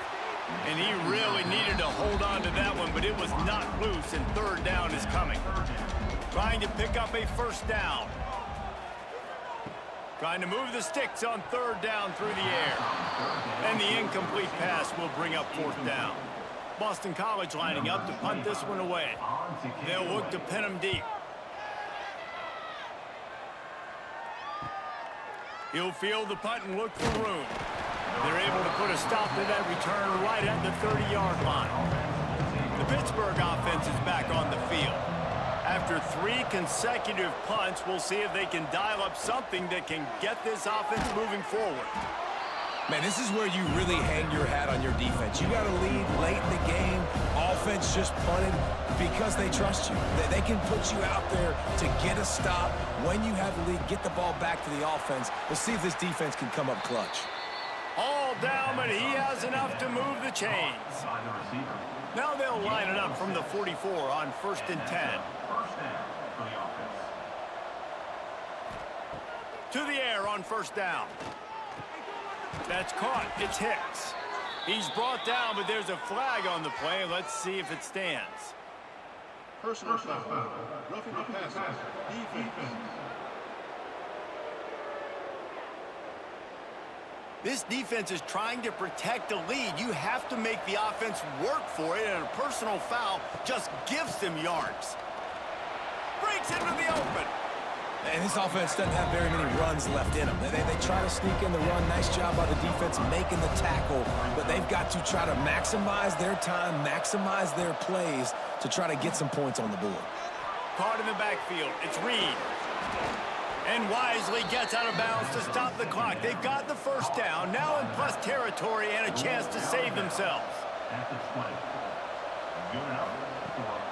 And he really needed to hold on to that one, but it was not loose, and 3rd down is coming. Trying to pick up a 1st down. Trying to move the sticks on 3rd down through the air. And the incomplete pass will bring up 4th down. Boston College lining up to punt this one away. They'll look to pin him deep. He'll field the punt and look for room. They're able to put a stop to that return right at the 30-yard line. The Pittsburgh offense is back on the field. After 3 consecutive punts, we'll see if they can dial up something that can get this offense moving forward. Man, this is where you really hang your hat on your defense. You got to lead late in the game. Offense just punted because they trust you. They can put you out there to get a stop. When you have the lead, get the ball back to the offense. We'll see if this defense can come up clutch. All down, but he has enough to move the chains. Now they'll line it up from the 44 on 1st and 10. To the air on 1st down. That's caught. It's Hicks. He's brought down, but there's a flag on the play. Let's see if it stands. Personal foul. Roughing the passer. Defense. This defense is trying to protect the lead. You have to make the offense work for it, and a personal foul just gives them yards. Breaks into the open. And this offense doesn't have very many runs left in them. They try to sneak in the run. Nice job by the defense making the tackle, but they've got to try to maximize their time, maximize their plays to try to get some points on the board. Caught in the backfield. It's Reed. And wisely gets out of bounds to stop the clock. They've got the 1st down, now in plus territory and a chance to save themselves.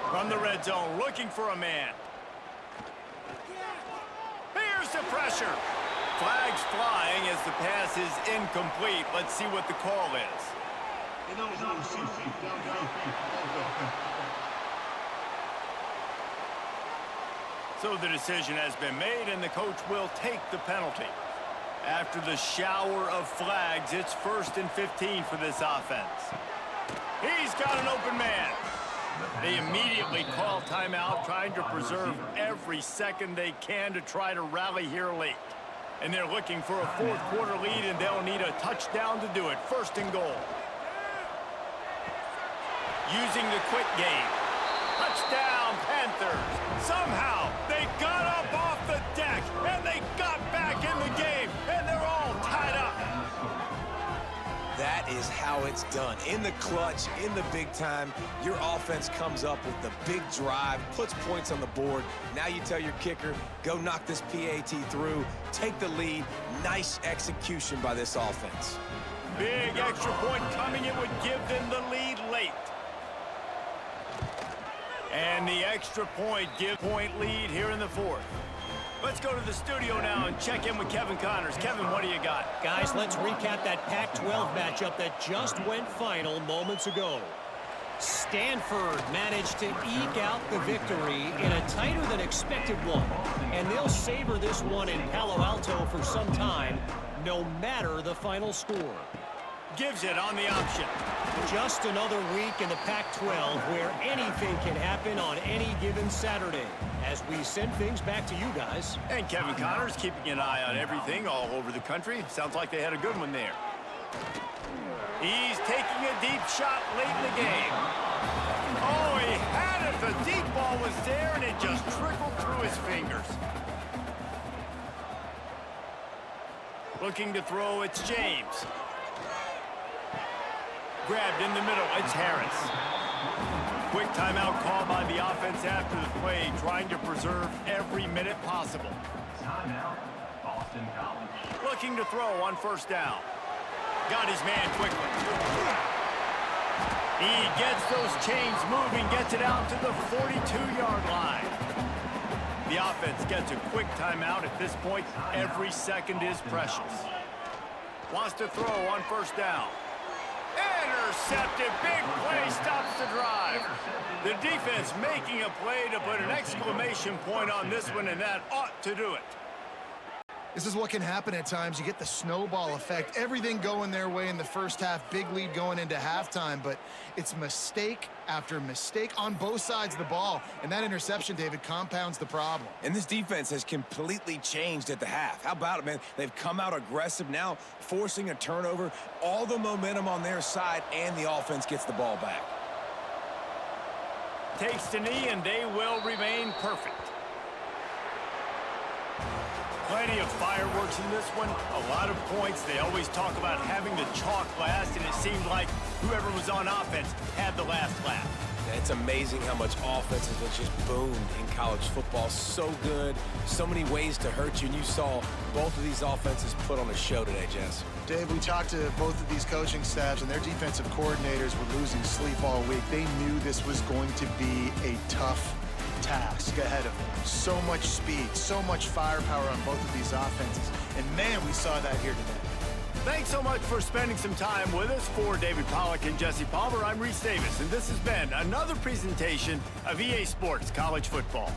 From the red zone, looking for a man. Here's the pressure. Flags flying as the pass is incomplete. Let's see what the call is. So the decision has been made, and the coach will take the penalty. After the shower of flags, it's 1st and 15 for this offense. He's got an open man. They immediately call timeout, trying to preserve every second they can to try to rally here late. And they're looking for a 4th quarter lead, and they'll need a touchdown to do it. 1st and goal. Using the quick game. Touchdown, Panthers. Somehow, they got up off the deck, and they got back in the game, and they're all tied up. That is how it's done. In the clutch, in the big time, your offense comes up with the big drive, puts points on the board. Now you tell your kicker, go knock this PAT through, take the lead. Nice execution by this offense. Big extra point coming. It would give them the lead late. And the extra point lead here in the 4th. Let's go to the studio now and check in with Kevin Connors. Kevin, what do you got? Guys, let's recap that Pac-12 matchup that just went final moments ago. Stanford managed to eke out the victory in a tighter than expected one. And they'll savor this one in Palo Alto for some time, no matter the final score. Gives it on the option. Just another week in the Pac-12 where anything can happen on any given Saturday. As we send things back to you guys. And Kevin Connors keeping an eye on everything all over the country. Sounds like they had a good one there. He's taking a deep shot late in the game. Oh, he had it. The deep ball was there, and it just trickled through his fingers. Looking to throw, it's James. Grabbed in the middle, it's Harris. Quick timeout call by the offense after the play, trying to preserve every minute possible. Timeout, Boston College. Looking to throw on 1st down. Got his man quickly. He gets those chains moving, gets it out to the 42-yard line. The offense gets a quick timeout. At this point, every second is precious. Wants to throw on 1st down. Intercepted. Big play stops the drive. The defense making a play to put an exclamation point on this one, and that ought to do it. This is what can happen at times. You get the snowball effect. Everything going their way in the first half. Big lead going into halftime, but it's mistake after mistake on both sides of the ball. And that interception, David, compounds the problem. And this defense has completely changed at the half. How about it, man? They've come out aggressive now, forcing a turnover. All the momentum on their side, and the offense gets the ball back. Takes the knee, and they will remain perfect. Plenty of fireworks in this one. A lot of points. They always talk about having the chalk last, and it seemed like whoever was on offense had the last laugh. It's amazing how much offense has just boomed in college football. So good. So many ways to hurt you, and you saw both of these offenses put on a show today, Jess. Dave, we talked to both of these coaching staffs, and their defensive coordinators were losing sleep all week. They knew this was going to be a tough task ahead of them. So much speed, so much firepower on both of these offenses. And man, we saw that here today. Thanks so much for spending some time with us. For David Pollack and Jesse Palmer, I'm Reese Davis, and this has been another presentation of EA Sports College Football.